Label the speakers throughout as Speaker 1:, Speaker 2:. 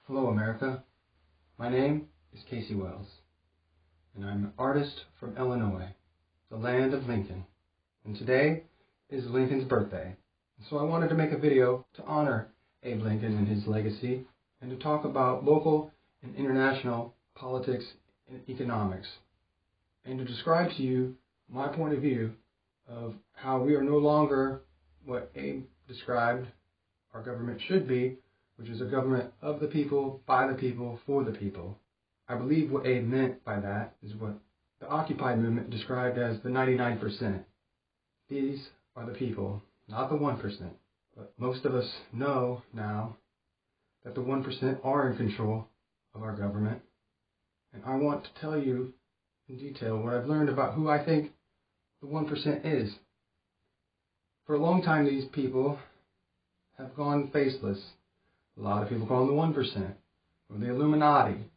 Speaker 1: Hello, America. My name is Casey Wells, and I'm an artist from Illinois, the land of Lincoln. And today is Lincoln's birthday. So I wanted to make a video to honor Abe Lincoln and his legacy, and to talk about local and international politics and economics, and to describe to you my point of view of how we are no longer what Abe described our government should be, which is a government of the people, by the people, for the people. I believe what Abe meant by that is what the Occupy movement described as the 99%. These are the people, not the 1%. But most of us know now that the 1% are in control of our government. And I want to tell you in detail what I've learned about who I think the 1% is. For a long time, these people have gone faceless. A lot of people call them the 1%, or the Illuminati,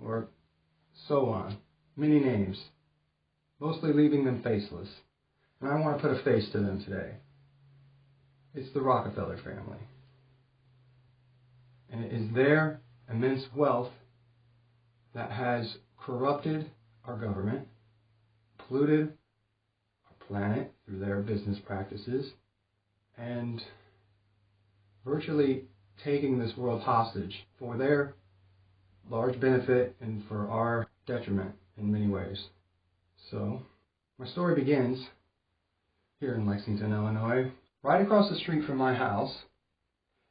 Speaker 1: or so on. Many names, mostly leaving them faceless. And I want to put a face to them today. It's the Rockefeller family. And it is their immense wealth that has corrupted our government, polluted our planet through their business practices, and virtually taking this world hostage for their large benefit and for our detriment in many ways. So, my story begins here in Lexington, Illinois. Right across the street from my house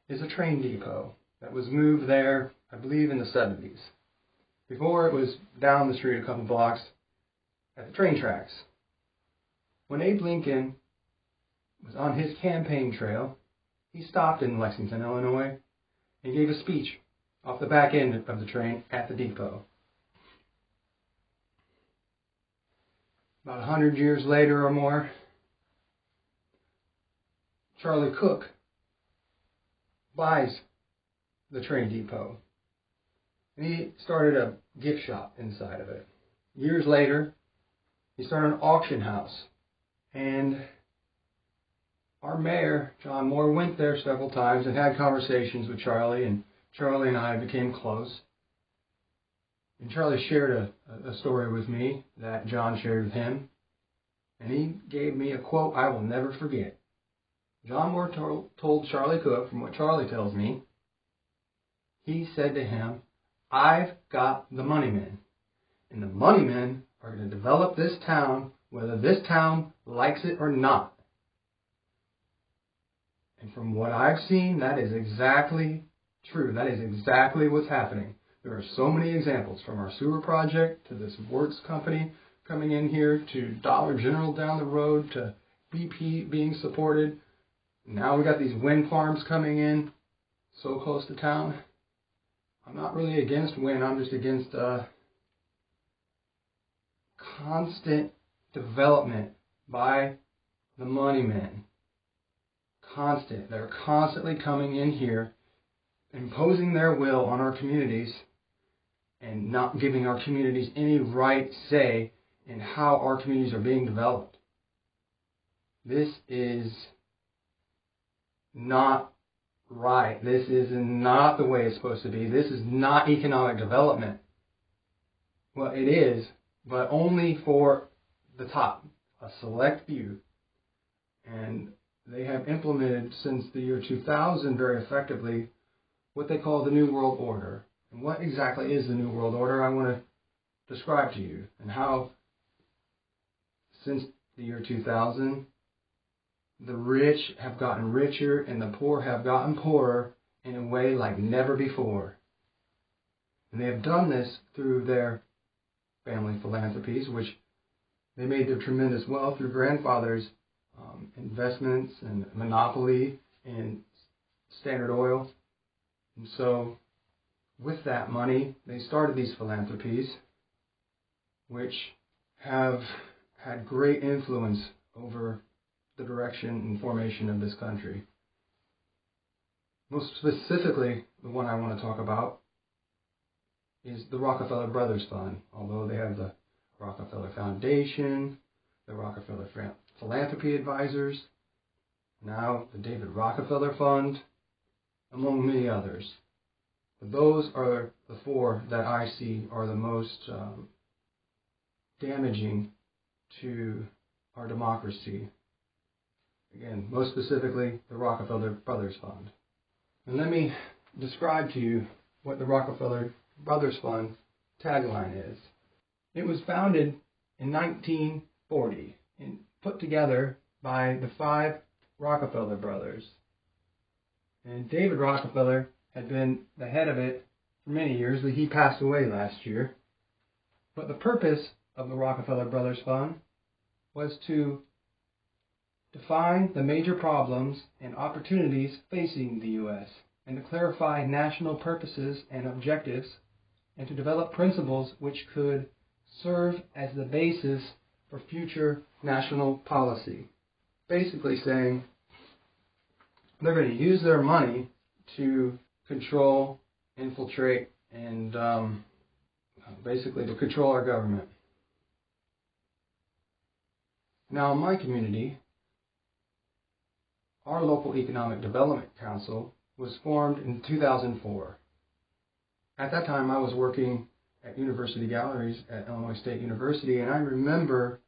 Speaker 1: is a train depot that was moved there, I believe, in the 70s. Before, it was down the street a couple blocks at the train tracks. When Abe Lincoln was on his campaign trail, he stopped in Lexington, Illinois, and gave a speech off the back end of the train at the depot. About 100 years later or more, Charlie Cook buys the train depot, and he started a gift shop inside of it. Years later, he started an auction house, and our mayor, John Moore, went there several times and had conversations with Charlie, and Charlie and I became close. And Charlie shared a story with me that John shared with him, and he gave me a quote I will never forget. John Moore told Charlie Cook, from what Charlie tells me, he said to him, "I've got the money men, and the money men are going to develop this town whether this town likes it or not." And from what I've seen, that is exactly true. That is exactly what's happening. There are so many examples, from our sewer project to this works company coming in here to Dollar General down the road to BP being supported. Now we got these wind farms coming in so close to town. I'm not really against wind. I'm just against constant development by the money men. Constant. They're constantly coming in here, imposing their will on our communities, and not giving our communities any right say in how our communities are being developed. This is not right. This is not the way it's supposed to be. This is not economic development. Well, it is, but only for the top, a select few. And they have implemented since the year 2000 very effectively what they call the New World Order. And what exactly is the New World Order? I want to describe to you, and how since the year 2000, the rich have gotten richer and the poor have gotten poorer in a way like never before. And they have done this through their family philanthropies, which they made their tremendous wealth through grandfathers' investments and monopoly in Standard Oil. And so with that money, they started these philanthropies, which have had great influence over the direction and formation of this country. Most specifically, the one I want to talk about is the Rockefeller Brothers Fund. Although they have the Rockefeller Foundation, the Rockefeller Philanthropy Advisors, now the David Rockefeller Fund, among many others. But those are the four that I see are the most damaging to our democracy. Again, most specifically, the Rockefeller Brothers Fund. And let me describe to you what the Rockefeller Brothers Fund tagline is. It was founded in 1940 and put together by the 5 Rockefeller brothers. And David Rockefeller had been the head of it for many years, but he passed away last year. But the purpose of the Rockefeller Brothers Fund was to define the major problems and opportunities facing the U.S. and to clarify national purposes and objectives and to develop principles which could serve as the basis for future national policy. Basically saying they're going to use their money to control, infiltrate, and basically to control our government. Now in my community, our local Economic Development Council was formed in 2004. At that time, I was working at University Galleries at Illinois State University, and I remember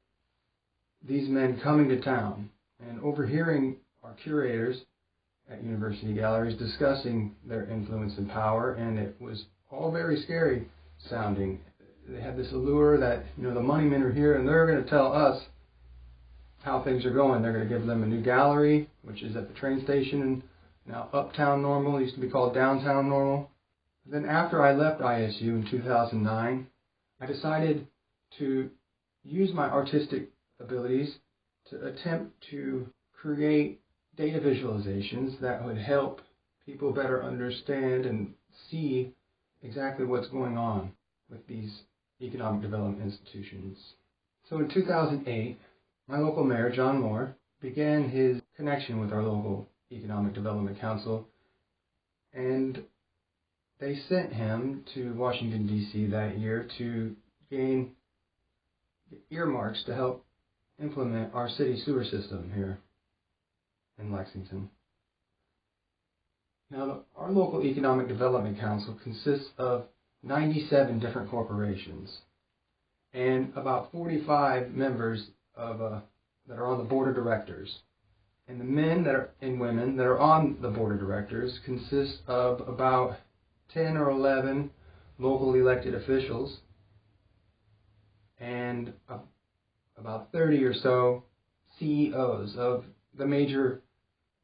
Speaker 1: these men coming to town and overhearing our curators at University Galleries discussing their influence and power, and it was all very scary sounding. They had this allure that, the money men are here and they're going to tell us how things are going. They're going to give them a new gallery, which is at the train station, and now Uptown Normal. It used to be called Downtown Normal. Then after I left ISU in 2009, I decided to use my artistic abilities to attempt to create data visualizations that would help people better understand and see exactly what's going on with these economic development institutions. So in 2008, my local mayor, John Moore, began his connection with our local Economic Development Council, and they sent him to Washington, D.C. that year to gain earmarks to help implement our city sewer system here in Lexington. Now, our local Economic Development Council consists of 97 different corporations and about 45 members that are on the board of directors. And the men and women that are on the board of directors consist of about 10 or 11 local elected officials and about 30 or so CEOs of the major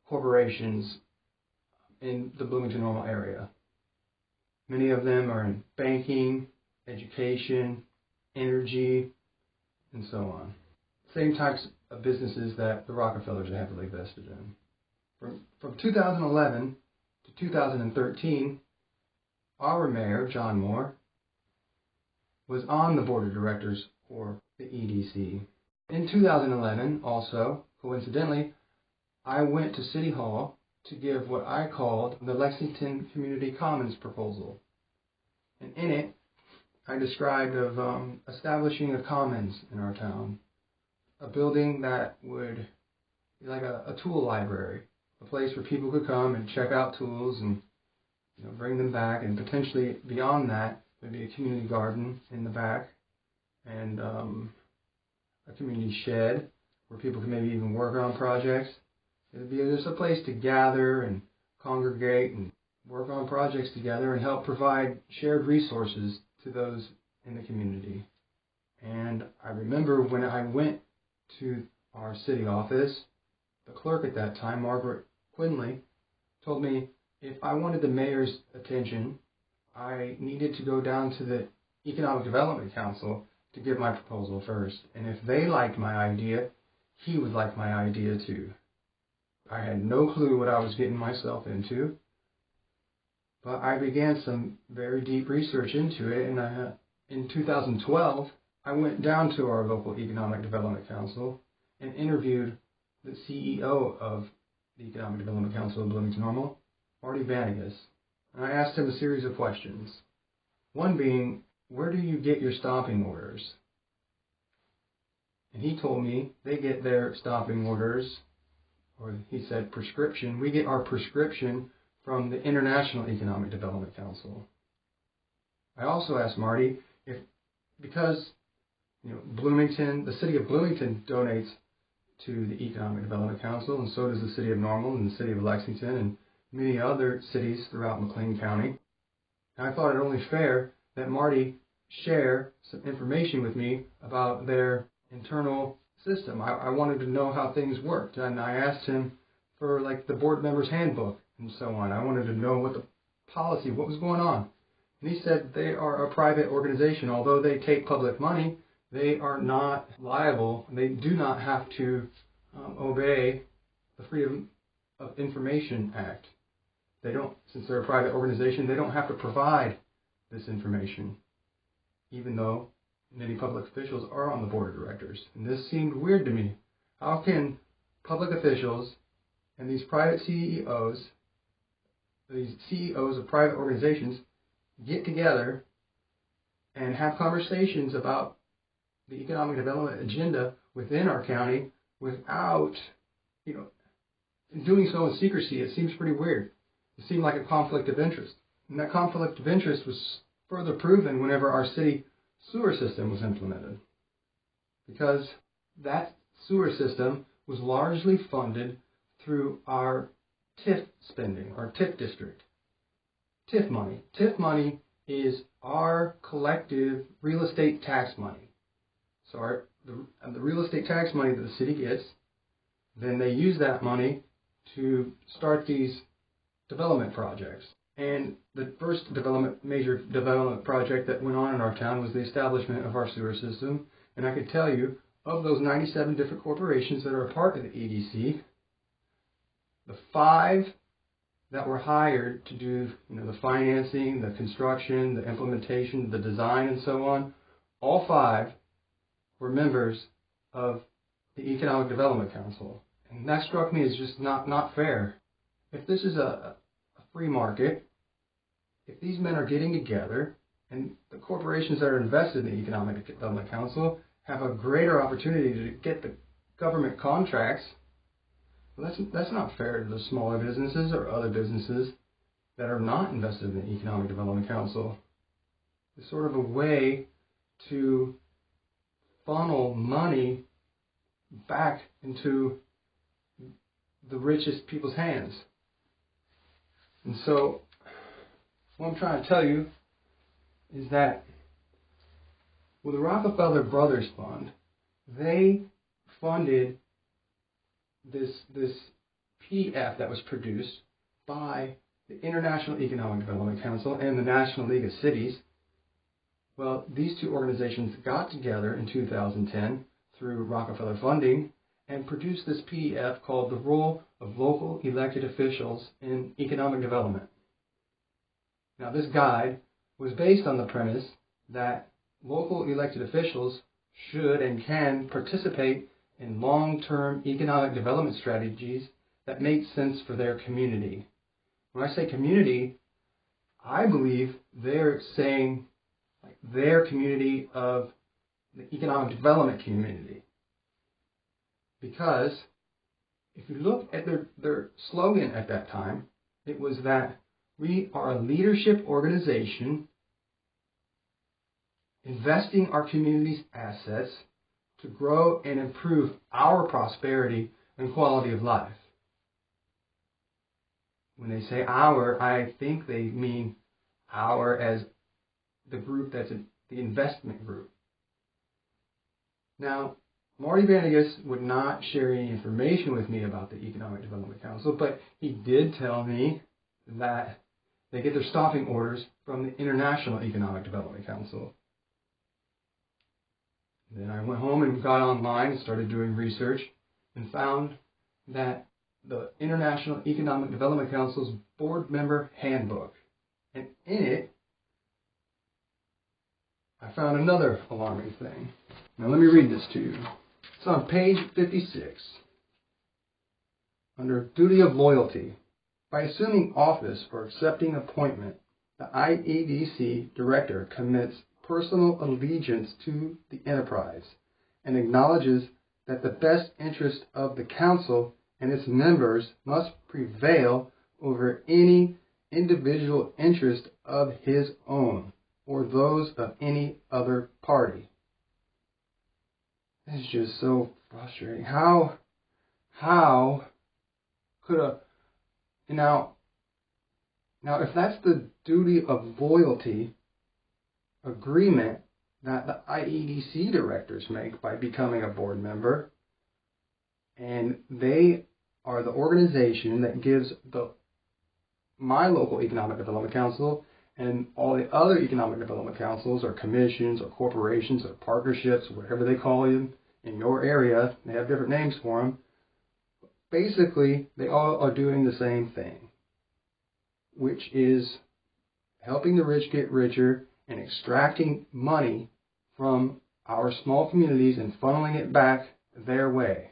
Speaker 1: corporations in the Bloomington Normal area. Many of them are in banking, education, energy, and so on. Same types of businesses that the Rockefellers are heavily vested in. From 2011 to 2013, our mayor, John Moore, was on the board of directors for the EDC. In 2011, also, coincidentally, I went to City Hall to give what I called the Lexington Community Commons proposal. And in it, I described establishing a commons in our town. A building that would be like a tool library, a place where people could come and check out tools and bring them back, and potentially beyond that would be a community garden in the back and a community shed where people could maybe even work on projects. It would be just a place to gather and congregate and work on projects together and help provide shared resources to those in the community. And I remember when I went to our city office, the clerk at that time, Margaret Quinley, told me if I wanted the mayor's attention, I needed to go down to the Economic Development Council to give my proposal first. And if they liked my idea, he would like my idea too. I had no clue what I was getting myself into, but I began some very deep research into it, and in 2012, I went down to our local Economic Development Council and interviewed the CEO of the Economic Development Council of Bloomington Normal, Marty Vanagas. And I asked him a series of questions. One being, where do you get your stopping orders? And he told me they get their stopping orders, or he said prescription. We get our prescription from the International Economic Development Council. I also asked Marty if, because Bloomington, the city of Bloomington donates to the Economic Development Council, and so does the city of Normal and the city of Lexington and many other cities throughout McLean County. And I thought it only fair that Marty share some information with me about their internal system. I wanted to know how things worked, and I asked him for like the board member's handbook and so on. I wanted to know what the policy, what was going on. And he said they are a private organization. Although they take public money, they are not liable. They do not have to obey the Freedom of Information Act. They don't, since they're a private organization, they don't have to provide this information, even though many public officials are on the board of directors. And this seemed weird to me. How can public officials and these private CEOs, these CEOs of private organizations, get together and have conversations about the economic development agenda within our county without, doing so in secrecy? It seems pretty weird. It seemed like a conflict of interest. And that conflict of interest was further proven whenever our city sewer system was implemented, because that sewer system was largely funded through our TIF spending, our TIF district. TIF money. TIF money is our collective real estate tax money. So the real estate tax money that the city gets, then they use that money to start these development projects. And the first major development project that went on in our town was the establishment of our sewer system. And I can tell you, of those 97 different corporations that are a part of the EDC, the 5 that were hired to do the financing, the construction, the implementation, the design, and so on, all 5 were members of the Economic Development Council. And that struck me as just not fair. If this is a free market, if these men are getting together and the corporations that are invested in the Economic Development Council have a greater opportunity to get the government contracts, well, that's not fair to the smaller businesses or other businesses that are not invested in the Economic Development Council. It's sort of a way to funnel money back into the richest people's hands. And so what I'm trying to tell you is that with the Rockefeller Brothers Fund, they funded this PDF that was produced by the International Economic Development Council and the National League of Cities. Well, these two organizations got together in 2010 through Rockefeller funding and produced this PDF called The Role of Local Elected Officials in Economic Development. Now, this guide was based on the premise that local elected officials should and can participate in long-term economic development strategies that make sense for their community. When I say community, I believe they're saying like their community of the economic development community. Because if you look at their slogan at that time, it was that we are a leadership organization investing our community's assets to grow and improve our prosperity and quality of life. When they say our, I think they mean our as the group that's the investment group. Now, Marty Vandegas would not share any information with me about the Economic Development Council, but he did tell me that they get their stopping orders from the International Economic Development Council. Then I went home and got online and started doing research and found that the International Economic Development Council's board member handbook, and in it I found another alarming thing. Now let me read this to you. It's on page 56. Under duty of loyalty, by assuming office or accepting appointment, the IEDC director commits personal allegiance to the enterprise and acknowledges that the best interest of the council and its members must prevail over any individual interest of his own or those of any other party. It's just so frustrating. How could now if that's the duty of loyalty agreement that the IEDC directors make by becoming a board member, and they are the organization that gives my local economic development council and all the other economic development councils or commissions or corporations or partnerships, whatever they call them in your area, they have different names for them. Basically, they all are doing the same thing, which is helping the rich get richer and extracting money from our small communities and funneling it back their way.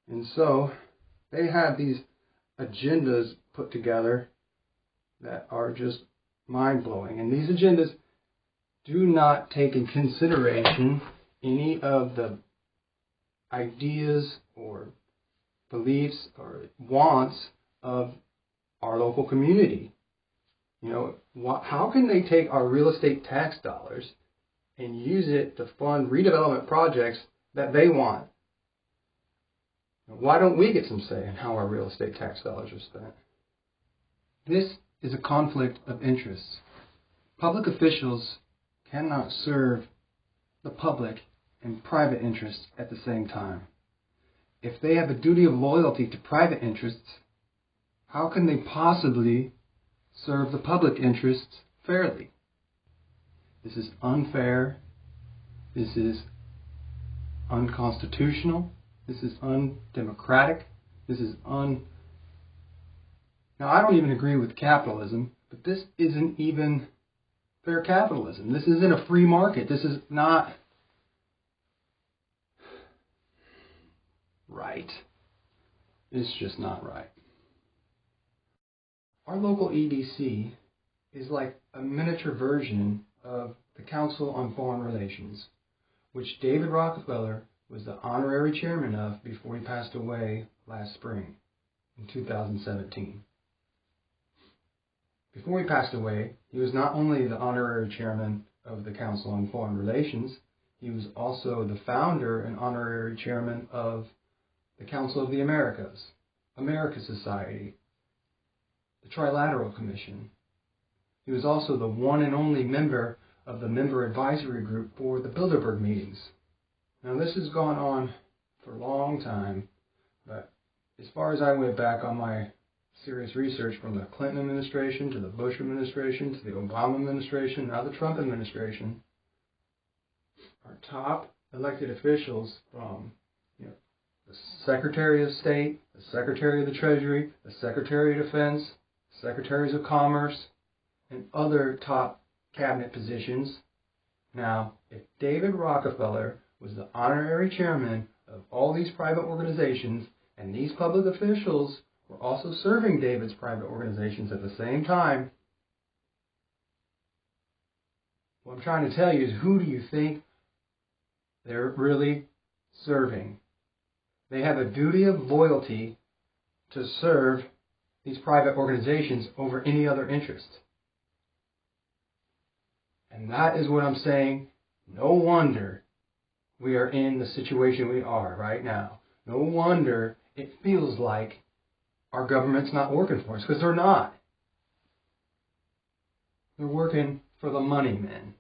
Speaker 1: And so they have these agendas put together that are just mind-blowing. And these agendas do not take in consideration any of the ideas or beliefs or wants of our local community. How can they take our real estate tax dollars and use it to fund redevelopment projects that they want? Why don't we get some say in how our real estate tax dollars are spent? This is a conflict of interests. Public officials cannot serve the public and private interests at the same time. If they have a duty of loyalty to private interests, how can they possibly serve the public interests fairly? This is unfair. This is unconstitutional. This is undemocratic. This is Now, I don't even agree with capitalism, but this isn't even fair capitalism. This isn't a free market. This is not right. It's just not right. Our local EDC is like a miniature version of the Council on Foreign Relations, which David Rockefeller was the honorary chairman of before he passed away last spring in 2017. Before he passed away, he was not only the honorary chairman of the Council on Foreign Relations, he was also the founder and honorary chairman of the Council of the Americas, America Society, the Trilateral Commission. He was also the one and only member of the member advisory group for the Bilderberg meetings. Now, this has gone on for a long time, but as far as I went back on my serious research from the Clinton administration to the Bush administration to the Obama administration, now the Trump administration, our top elected officials from the Secretary of State, the Secretary of the Treasury, the Secretary of Defense, Secretaries of Commerce, and other top cabinet positions. Now, if David Rockefeller was the honorary chairman of all these private organizations, and these public officials were also serving David's private organizations at the same time, what I'm trying to tell you is, who do you think they're really serving? They have a duty of loyalty to serve these private organizations over any other interest. And that is what I'm saying. No wonder we are in the situation we are right now. No wonder it feels like our government's not working for us, because they're not. They're working for the money men.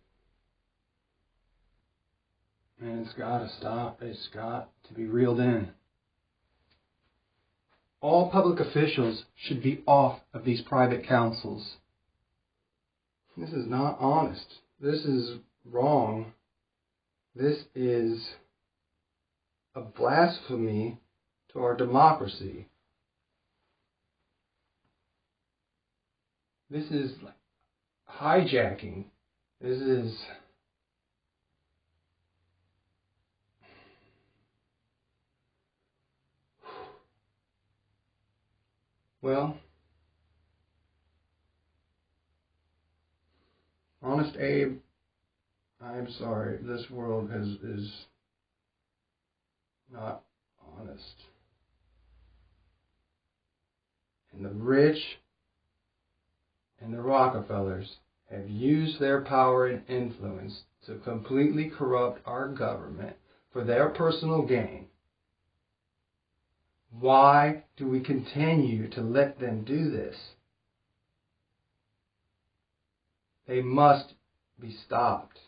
Speaker 1: And it's got to stop. It's got to be reeled in. All public officials should be off of these private councils. This is not honest. This is wrong. This is a blasphemy to our democracy. This is like hijacking. This is well, Honest Abe, I'm sorry, this world is not honest. And the rich and the Rockefellers have used their power and influence to completely corrupt our government for their personal gain. Why do we continue to let them do this? They must be stopped.